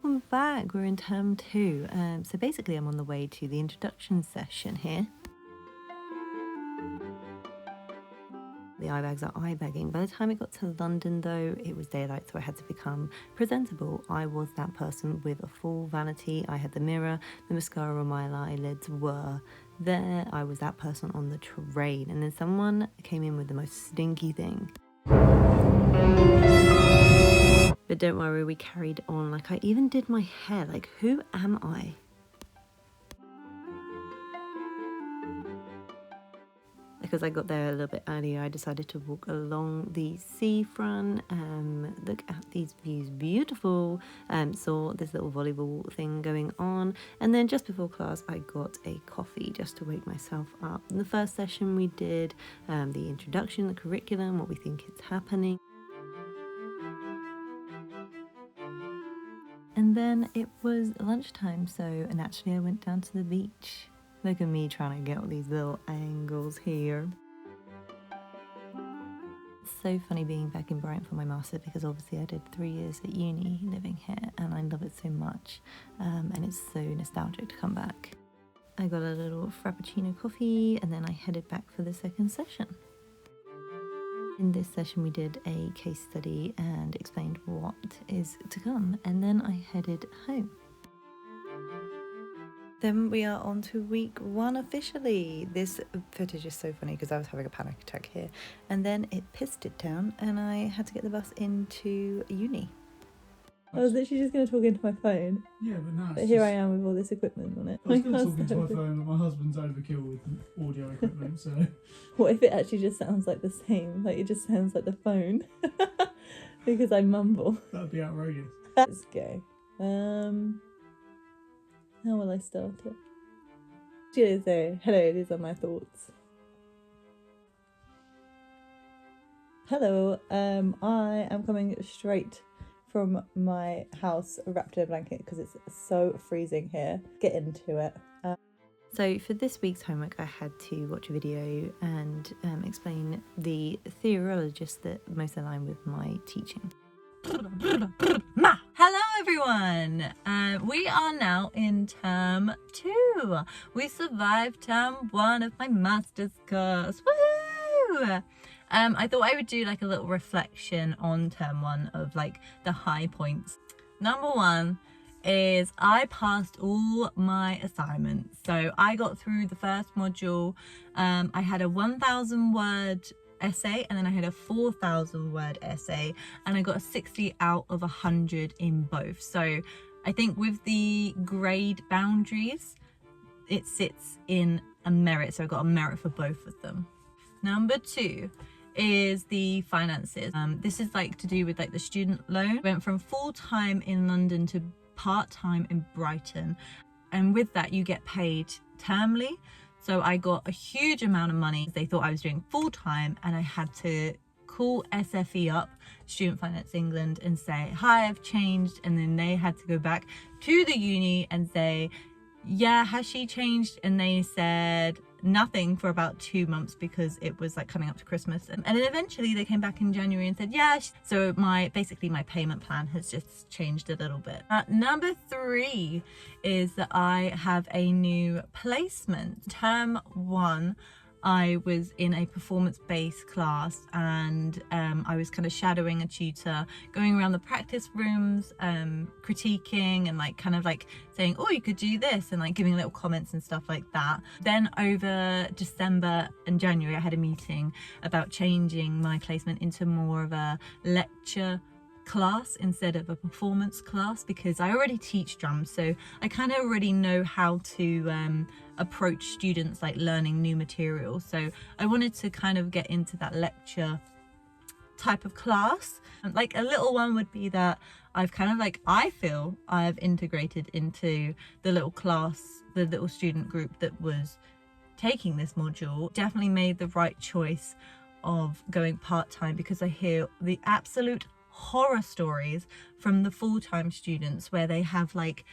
Welcome back. We're in term 2. So basically I'm on the way to the introduction session here. The eye bags are eye bagging. By the time it got to London though, it was daylight, so I had to become presentable. I was that person with a full vanity. I had the mirror, the mascara on my eyelids were there. I was that person on the train. And then someone came in with the most stinky thing. But don't worry, we carried on. Like, I even did my hair. Like, who am I? Because I got there a little bit earlier, I decided to walk along the seafront, look at these views, beautiful, saw this little volleyball thing going on, and then just before class I got a coffee just to wake myself up. In the first session we did the introduction, the curriculum, what we think is happening. And then it was lunchtime, so naturally I went down to the beach. Look at me trying to get all these little angles here. It's so funny being back in Brighton for my master's because obviously I did 3 years at uni living here and I love it so much, and it's so nostalgic to come back. I got a little frappuccino coffee and then I headed back for the second session. In this session we did a case study and explained what is to come, and then I headed home. Then we are on to week 1 officially. This footage is so funny because I was having a panic attack here, and then it pissed it down and I had to get the bus into uni. I was literally just going to talk into my phone. Yeah, but no. But here I am with all this equipment on it. I was still talking to my phone, but my husband's overkill with audio equipment, so... What if it actually just sounds like the same? Like, it just sounds like the phone? Because I mumble. That'd be outrageous. Let's go. How will I start it? Cheers, hello, these are my thoughts. Hello, I am coming straight from my house wrapped in a blanket because it's so freezing here. Get into it. So for this week's homework I had to watch a video and explain the theorologists that most align with my teaching. Hello everyone! We are now in term 2. We survived term 1 of my master's course. Woohoo! I thought I would do like a little reflection on term 1 of like the high points. Number 1 is I passed all my assignments. So I got through the first module. I had a 1,000 word essay and then I had a 4,000 word essay, and I got a 60 out of 100 in both. So I think with the grade boundaries it sits in a merit, so I got a merit for both of them. Number 2 is the finances. This is like to do with like the student loan. Went from full-time in London to part-time in Brighton, and with that you get paid termly. So I got a huge amount of money. They thought I was doing full-time and I had to call SFE up, Student Finance England, and say, hi, I've changed. And then they had to go back to the uni and say, yeah, has she changed? And they said nothing for about 2 months because it was like coming up to Christmas. And then eventually they came back in January and said, yeah. So basically my payment plan has just changed a little bit. Number 3 is that I have a new placement. Term 1, I was in a performance-based class and I was kind of shadowing a tutor, going around the practice rooms, critiquing and like kind of like saying, oh, you could do this, and like giving little comments and stuff like that. Then over December and January I had a meeting about changing my placement into more of a lecture class instead of a performance class, because I already teach drums, so I kind of already know how to approach students like learning new material. So I wanted to kind of get into that lecture type of class. Like a little one would be that I've kind of like, I feel I've integrated into the little class, the little student group that was taking this module. Definitely made the right choice of going part-time, because I hear the absolute horror stories from the full-time students where they have like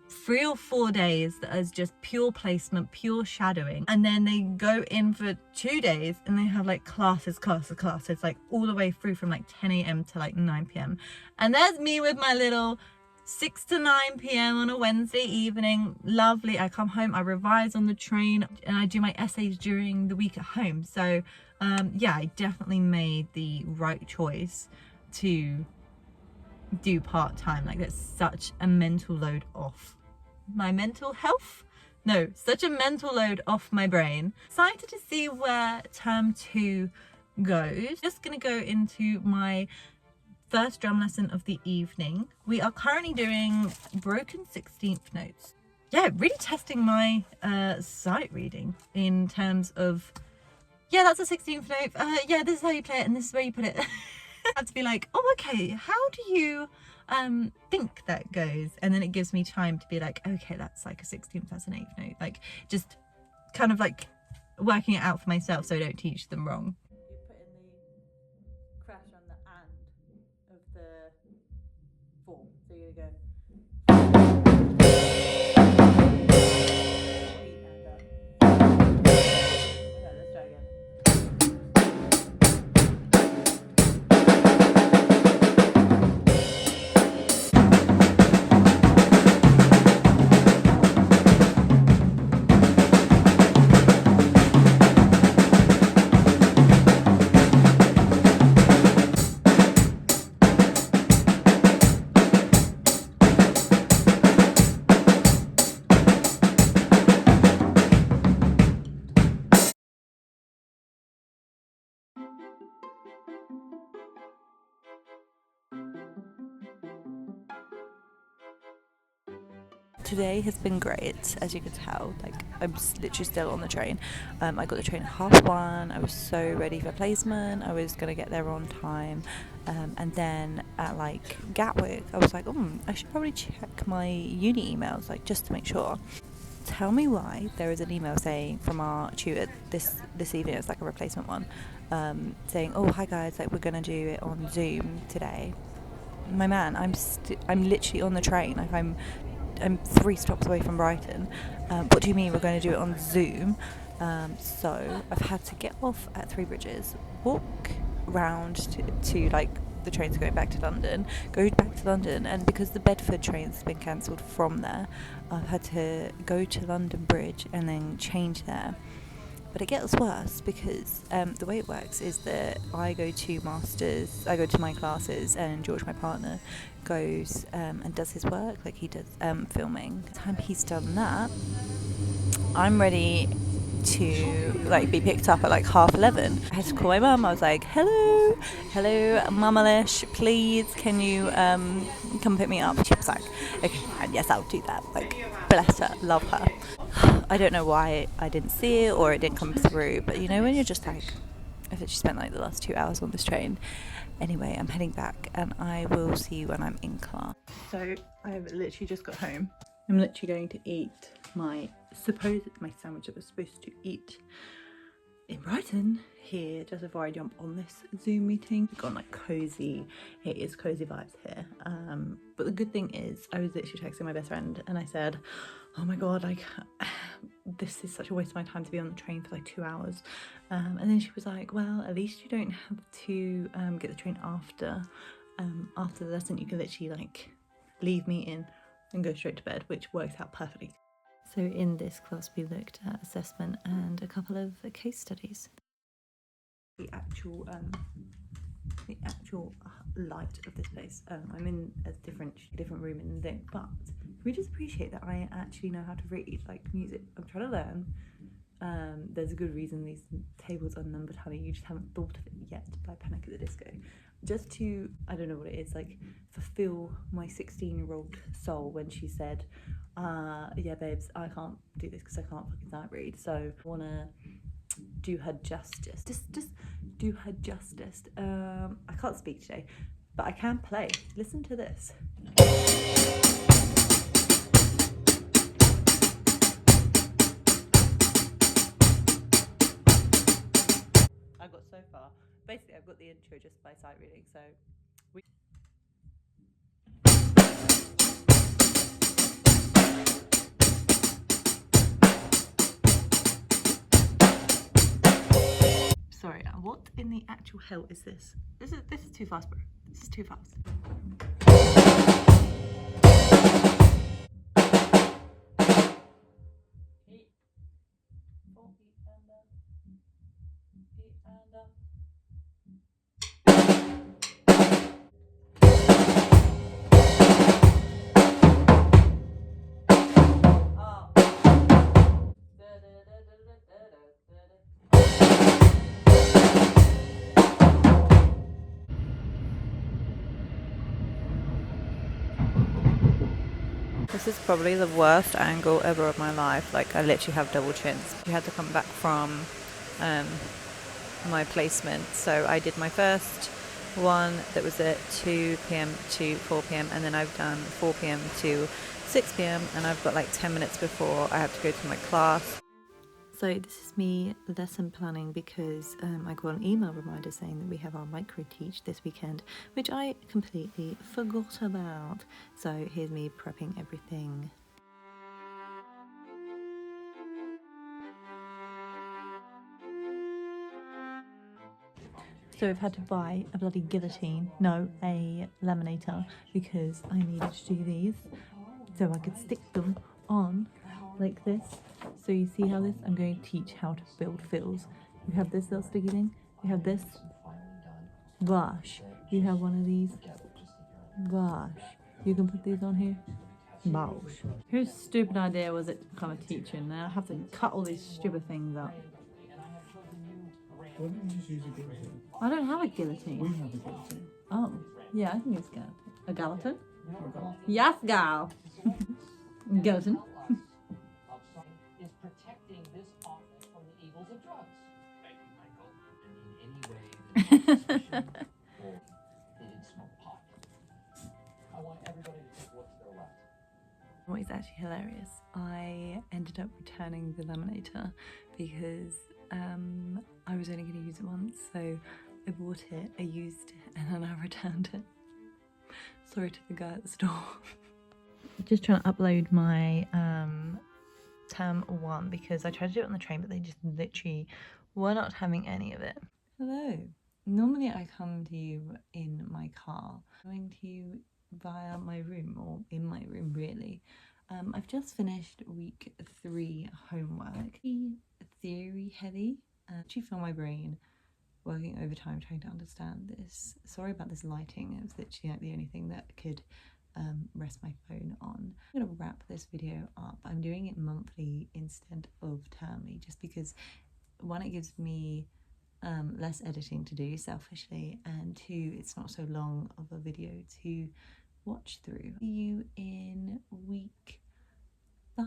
3 or 4 days that is just pure placement, pure shadowing, and then they go in for 2 days and they have like classes like all the way through from like 10 a.m. to like 9 p.m. and there's me with my little 6 to 9 p.m. on a Wednesday evening. Lovely. I come home, I revise on the train, and I do my essays during the week at home. So yeah, I definitely made the right choice to do part-time. Like, that's such a mental load off my mental health. No, such a mental load off my brain. Excited to see where term 2 goes. Just gonna go into my first drum lesson of the evening. We are currently doing broken 16th notes. Yeah, really testing my sight reading in terms of, yeah, that's a 16th note. Yeah, this is how you play it and this is where you put it. I have to be like, oh, okay, how do you think that goes? And then it gives me time to be like, okay, that's like a 16th, that's an 8th note. Like, just kind of like working it out for myself so I don't teach them wrong. You put in the crash on the and of the form. So you're gonna go. Okay, let's try again. Today has been great, as you can tell. Like, I'm literally still on the train. I got the train at 1:30. I was so ready for placement. I was gonna get there on time, and then at like Gatwick, I was like, I should probably check my uni emails, like, just to make sure. Tell me why there is an email saying from our tutor this evening. It's like a replacement one, saying, "Oh, hi guys, like, we're gonna do it on Zoom today." My man, I'm literally on the train. Like, I'm 3 stops away from Brighton. What do you mean we're going to do it on Zoom? So I've had to get off at Three Bridges, walk round to like the trains going back to London, go back to London, and because the Bedford train's been cancelled from there, I've had to go to London Bridge and then change there. But it gets worse because the way it works is that I go to my classes, and George, my partner, goes and does his work, like he does filming. By the time he's done that, I'm ready to like be picked up at like 11:30. I had to call my mum. I was like, hello Mama-Lish, please can you come pick me up? She was like, okay, and yes, I'll do that. Like, bless her, love her. I don't know why I didn't see it or it didn't come through, but you know when you're just like, I've actually spent like the last 2 hours on this train. Anyway, I'm heading back and I will see you when I'm in class. So I've literally just got home. I'm literally going to eat my sandwich that I was supposed to eat in Brighton here just before I jump on this Zoom meeting. We've got like cozy, it is cozy vibes here. But the good thing is I was literally texting my best friend and I said, oh my god, like this is such a waste of my time to be on the train for like 2 hours. And then she was like, well, at least you don't have to get the train after the lesson. You can literally like leave me in and go straight to bed, which works out perfectly. So in this class we looked at assessment and a couple of case studies. The actual light of this place. I'm in a different room in the thing, but we just appreciate that I actually know how to read like music. I'm trying to learn. There's a good reason these tables are numbered, honey. You just haven't thought of it yet by Panic at the Disco. Just to, I don't know what it is, like fulfill my 16-year-old soul when she said, yeah babes, I can't do this because I can't fucking sight read, so I want to do her justice. Just do her justice. I can't speak today, but I can play. Listen to this. I got so far. Basically, I've got the intro just by sight reading, so sorry, what in the actual hell is this? This is too fast, bro. This is too fast. This is probably the worst angle ever of my life. Like, I literally have double chins. We had to come back from my placement. So I did my first one that was at 2 p.m. to 4 p.m. and then I've done 4 p.m. to 6 p.m. and I've got like 10 minutes before I have to go to my class. So this is me lesson planning because I got an email reminder saying that we have our micro teach this weekend, which I completely forgot about. So here's me prepping everything. So I've had to buy a bloody guillotine, no, a laminator, because I needed to do these so I could stick them on like this. So you see how this, I'm going to teach how to build fills. You have this little sticky thing, you have this, gosh, you have one of these, gosh, you can put these on here, bosh. Whose stupid idea was it to become a teacher and now I have to cut all these stupid things up? Why don't you just use a guillotine? I don't have a guillotine. We have a guillotine. Oh, yeah, I think it's good. A gelatin? Okay. Yes, gal. Gelatin. Is protecting this office from the evils of drugs. Thank you, Michael. And in any way that suspicion or they didn't smoke pot. I want everybody to take what's their left. What is actually hilarious, I ended up returning the laminator because I was only going to use it once, so I bought it, I used it, and then I returned it. Sorry to the guy at the store. Just trying to upload my term 1 because I tried to do it on the train, but they just literally were not having any of it. Hello. Normally I come to you in my car. I'm coming to you via my room, or in my room really. I've just finished week 3 homework. Theory heavy. Actually feel my brain working overtime trying to understand this. Sorry about this lighting. It was literally like the only thing that could rest my phone on. I'm gonna wrap this video up. I'm doing it monthly instead of termly just because 1, it gives me less editing to do selfishly, and 2, it's not so long of a video to watch through. See you in week 5.